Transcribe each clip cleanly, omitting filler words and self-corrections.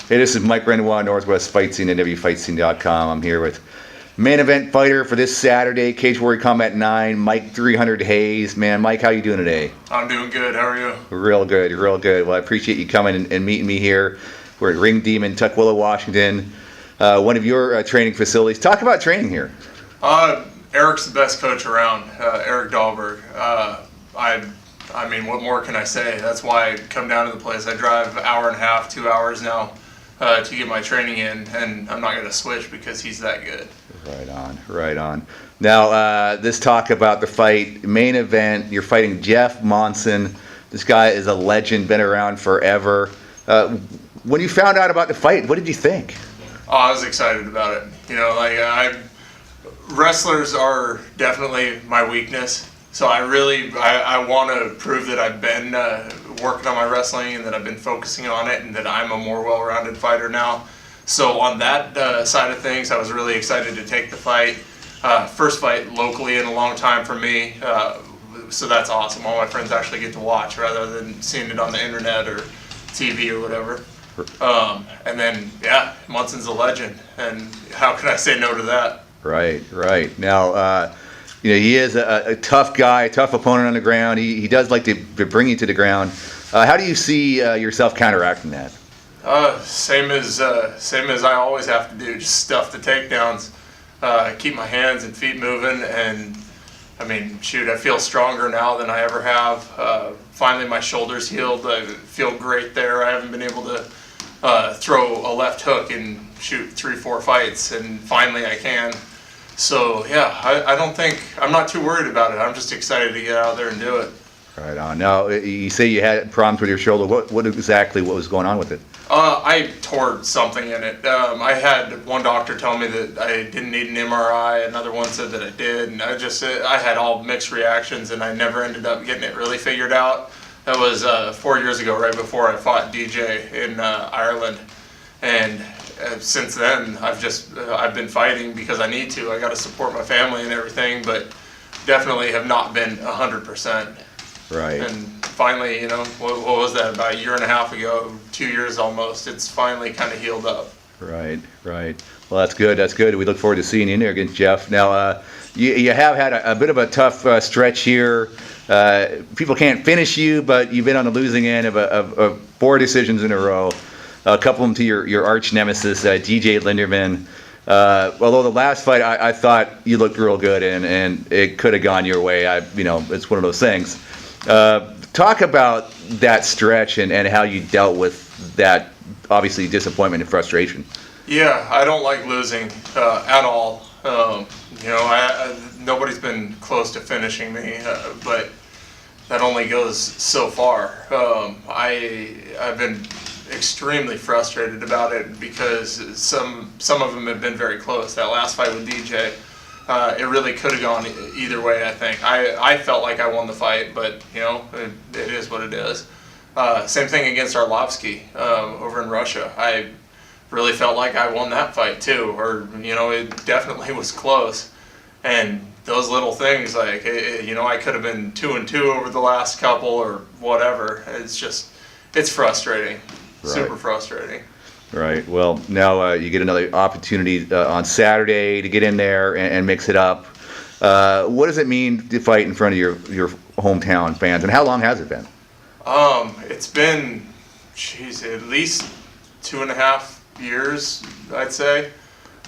Hey, this is Mike Renoir, Northwest Fight Scene, NWFightScene.com. I'm here with main event fighter for this Saturday, Cage Warrior Combat 9, Mike 300 Hayes. Man, Mike, how you doing today? I'm doing good. How are you? Real good, real good. Well, I appreciate you coming and meeting me here. We're at Ring Demon, Tukwila, Washington, one of your training facilities. Talk about training here. Eric's the best coach around, Eric Dahlberg. I mean, what more can I say? That's why I come down to the place. I drive an hour and a half, 2 hours now to get my training in, and I'm not going to switch because he's that good. Right on, right on. Now, this talk about the fight, main event, you're fighting Jeff Monson. This guy is a legend, been around forever. When you found out about the fight, what did you think? Oh, I was excited about it. You know, wrestlers are definitely my weakness. So I want to prove that I've been working on my wrestling and that I've been focusing on it and that I'm a more well-rounded fighter now. So on that side of things, I was really excited to take the fight. First fight locally in a long time for me. So that's awesome. All my friends actually get to watch rather than seeing it on the internet or TV or whatever. And then, yeah, Monson's a legend. And how can I say no to that? Right, right. Now, you know, he is a tough guy, a tough opponent on the ground. He does like to bring you to the ground. How do you see yourself counteracting that? Same as I always have to do, just stuff the takedowns, keep my hands and feet moving, and I mean, shoot, I feel stronger now than I ever have. Finally, my shoulder's healed. I feel great there. I haven't been able to throw a left hook in, shoot, 3-4 fights, and finally I can. So yeah, I'm not too worried about it. I'm just excited to get out there and do it. Right on. Now, you say you had problems with your shoulder. What was going on with it? I tore something in it. I had one doctor tell me that I didn't need an MRI. Another one said that I did, and I had all mixed reactions, and I never ended up getting it really figured out. That was 4 years ago, right before I fought DJ in Ireland, and since then I've been fighting because I need to. I got to support my family and everything, but definitely have not been 100%. Right. And finally, you know, what was that, about a year and a half ago, 2 years almost, it's finally kind of healed up. Right, right. Well, that's good. That's good. We look forward to seeing you in there against Jeff. Now, you have had a bit of a tough stretch here. People can't finish you, but you've been on the losing end of 4 decisions in a row. A couple of them to your arch nemesis, DJ Linderman. Although the last fight, I thought you looked real good, and it could have gone your way. It's one of those things. Talk about that stretch and how you dealt with that, obviously, disappointment and frustration. Yeah, I don't like losing at all. You know, nobody's been close to finishing me, but that only goes so far. I've been extremely frustrated about it because some of them have been very close. That last fight with DJ, it really could have gone either way, I think. I felt like I won the fight, but, you know, it is what it is. Same thing against Arlovsky over in Russia. I really felt like I won that fight too, or, you know, it definitely was close. And those little things, like, you know, I could have been 2-2 over the last couple or whatever. It's frustrating. Right. Super frustrating. Right. Well, now you get another opportunity on Saturday to get in there and mix it up. What does it mean to fight in front of your hometown fans, and how long has it been? It's been, at least 2.5 years, I'd say.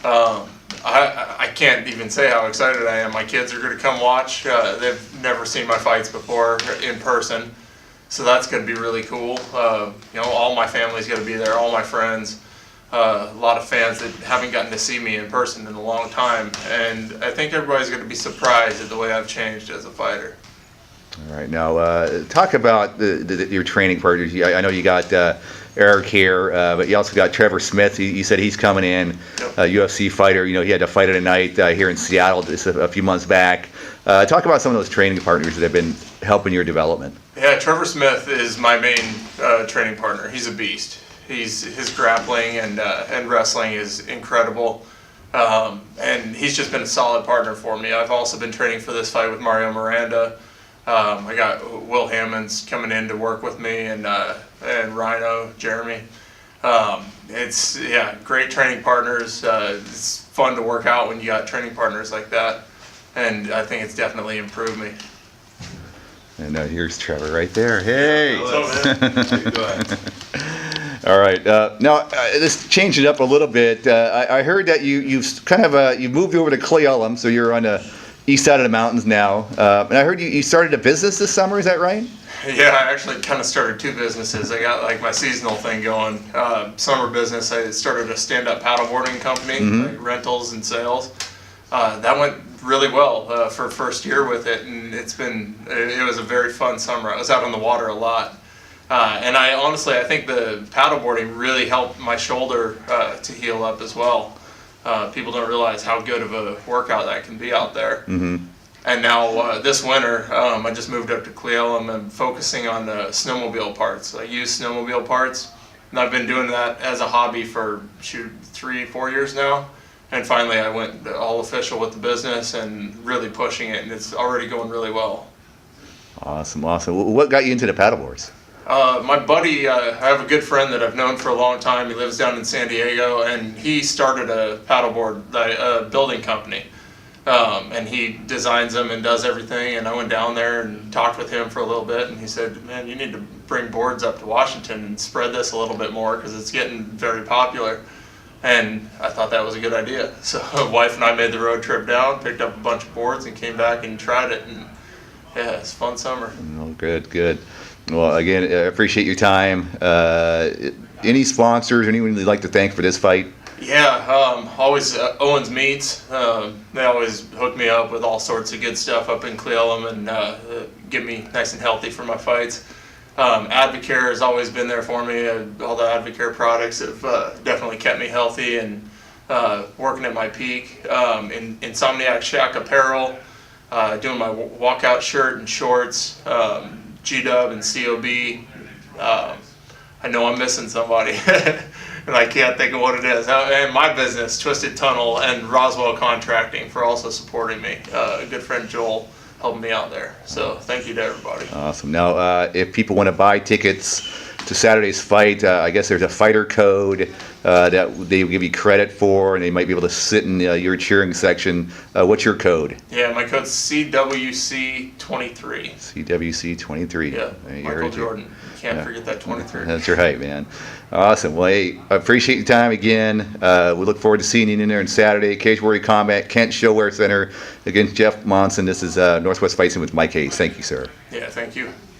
I can't even say how excited I am. My kids are going to come watch. They've never seen my fights before in person. So that's going to be really cool. You know, all my family's going to be there, all my friends, a lot of fans that haven't gotten to see me in person in a long time. And I think everybody's going to be surprised at the way I've changed as a fighter. All right. Now, talk about your training partners. I know you got Eric here, but you also got Trevor Smith. You said he's coming in, yep. A UFC fighter. You know, he had to fight a night here in Seattle just a few months back. Talk about some of those training partners that have been helping your development. Yeah, Trevor Smith is my main training partner. He's a beast. His grappling and wrestling is incredible, and he's just been a solid partner for me. I've also been training for this fight with Mario Miranda. I got Will Hammonds coming in to work with me, and Rhino, Jeremy. It's great training partners. It's fun to work out when you got training partners like that, and I think it's definitely improved me. And here's Trevor right there. Hey. What's up, man? How you doing? All right. Now, let's change it up a little bit. I heard that you've kind of you moved over to Cle Elum, so you're on the east side of the mountains now. And I heard you started a business this summer. Is that right? Yeah, I actually kind of started two businesses. I got like my seasonal thing going. Summer business, I started a stand-up paddleboarding company, like rentals and sales. That went really well for first year with it, and it was a very fun summer. I was out on the water a lot. And I think the paddleboarding really helped my shoulder to heal up as well. People don't realize how good of a workout that can be out there. Mm-hmm. And now this winter, I just moved up to Cle Elum and focusing on snowmobile parts. I use snowmobile parts, and I've been doing that as a hobby for 3-4 years now. And finally, I went all official with the business and really pushing it, and it's already going really well. Awesome. What got you into the paddleboards? My buddy, I have a good friend that I've known for a long time. He lives down in San Diego, and he started a paddleboard building company. And he designs them and does everything. And I went down there and talked with him for a little bit, and he said, "Man, you need to bring boards up to Washington and spread this a little bit more because it's getting very popular." And I thought that was a good idea. So wife and I made the road trip down, picked up a bunch of boards, and came back and tried it. And yeah, it's a fun summer. Oh, good. Well, again, I appreciate your time. Any sponsors, anyone you'd like to thank for this fight? Yeah, always Owens Meats. They always hook me up with all sorts of good stuff up in Cle Elum and get me nice and healthy for my fights. Advocare has always been there for me. All the Advocare products have definitely kept me healthy and working at my peak. Insomniac Shack Apparel, doing my walkout shirt and shorts, G-Dub and COB. I know I'm missing somebody, and I can't think of what it is. And my business, Twisted Tunnel, and Roswell Contracting for also supporting me. A good friend Joel helping me out there. So thank you to everybody. Awesome. Now, if people want to buy tickets to Saturday's fight, I guess there's a fighter code that they will give you credit for, and they might be able to sit in your cheering section. What's your code? Yeah, my code's CWC23. CWC 23. Yeah, Michael Jordan. Can't forget that 23. That's right, man. Awesome. Well, hey, I appreciate your time again. We look forward to seeing you in there on Saturday. Cage Warrior Combat, Kent Showwear Center against Jeff Monson. This is Northwest Fight Scene with Mike Hayes. Thank you, sir. Yeah, thank you.